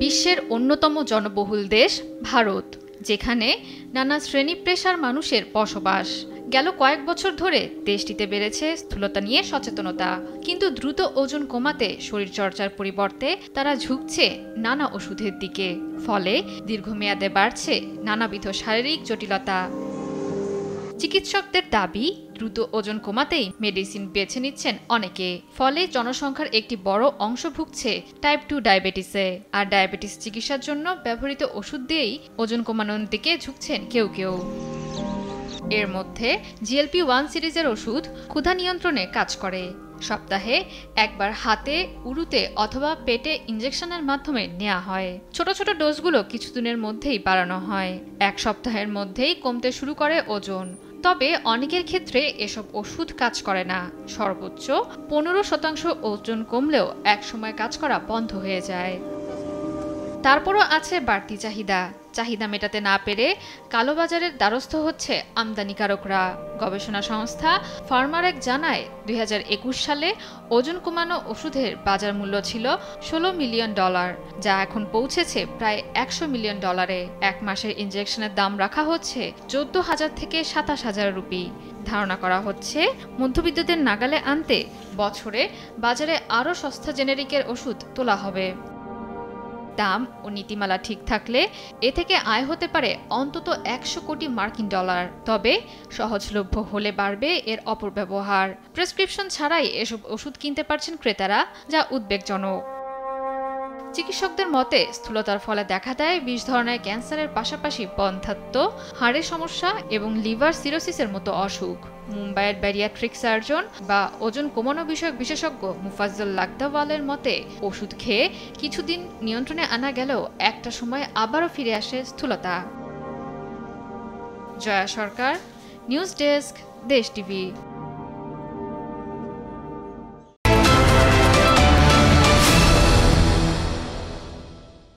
বিশ্বের অন্যতম জনবহুল দেশ ভারত, যেখানে নানা শ্রেণী পেশার মানুষের বসবাস। গেল কয়েক বছর ধরে দেশটিতে বেড়েছে স্থূলতা নিয়ে সচেতনতা, কিন্তু দ্রুত ওজন কমাতে শরীরচর্চার পরিবর্তে তারা ঝুঁকছে নানা ওষুধের দিকে। ফলে দীর্ঘমেয়াদে বাড়ছে নানাবিধ শারীরিক জটিলতা। চিকিৎসকদের দাবি, দ্রুত ওজন কমাতেই মেডিসিন বেছে নিচ্ছেন অনেকে। ফলে জনসংখ্যার একটি বড় অংশ ভুগছে টাইপ 2 ডায়াবেটিসে। আর ডায়াবেটিস চিকিৎসার জন্য ব্যবহৃত ওষুধ দিয়েই ওজন কমানোর দিকে ঝুঁকছেন কেউ কেউ। এর মধ্যে GLP-1 সিরিজের ওষুধ ক্ষুধা নিয়ন্ত্রণে কাজ করে। সপ্তাহে একবার হাতে, উরুতে অথবা পেটে ইনজেকশনের মাধ্যমে নেওয়া হয়। ছোট ছোট ডোজগুলো কিছুদিনের মধ্যেই বাড়ানো হয়। এক সপ্তাহের মধ্যেই কমতে শুরু করে ওজন। তবে অনেকের ক্ষেত্রে এসব ওষুধ কাজ করে না। সর্বোচ্চ 15% ওজন কমলেও একসময় কাজ করা বন্ধ হয়ে যায়। তারপরও আছে বাড়তি চাহিদা মেটাতে না পেরে কালোবাজারের দ্বারস্থ হচ্ছে আমদানিকারকরা। গবেষণা সংস্থা ফার্মারেক জানায়, 2021 সালে ওজন কমানো ওষুধের বাজার মূল্য ছিল $16 মিলিয়ন, যা এখন পৌঁছেছে প্রায় $100 মিলিয়ন। এক মাসের ইনজেকশনের দাম রাখা হচ্ছে 14,000 থেকে 27,000 রুপি। ধারণা করা হচ্ছে মধ্যবিত্তদের নাগালে আনতে বছরে বাজারে আরও সস্তা জেনেরিকের ওষুধ তোলা হবে। দাম ও নীতিমালা ঠিক থাকলে এ থেকে আয় হতে পারে অন্তত $100 কোটি। তবে সহজলভ্য হলে বাড়বে এর অপব্যবহার। প্রেসক্রিপশন ছাড়াই এসব ওষুধ কিনতে পারছেন ক্রেতারা, যা উদ্বেগজনক। চিকিৎসকদের মতে, স্থূলতার ফলে দেখা দেয় 20 ধরনের ক্যান্সারের পাশাপাশি বন্ধ্যাত্ব, হাড়ের সমস্যা এবং লিভার সিরোসিসের মতো অসুখ। মুম্বাইয়ের ব্যারিয়াট্রিক সার্জন বা ওজন কমানো বিষয়ক বিশেষজ্ঞ মুফাজ্জল লাকদাওয়ালের মতে, ওষুধ খেয়ে কিছুদিন নিয়ন্ত্রণে আনা গেলেও একটা সময় আবারও ফিরে আসে স্থূলতা। জয়া সরকার, নিউজ ডেস্ক, দেশ টিভি।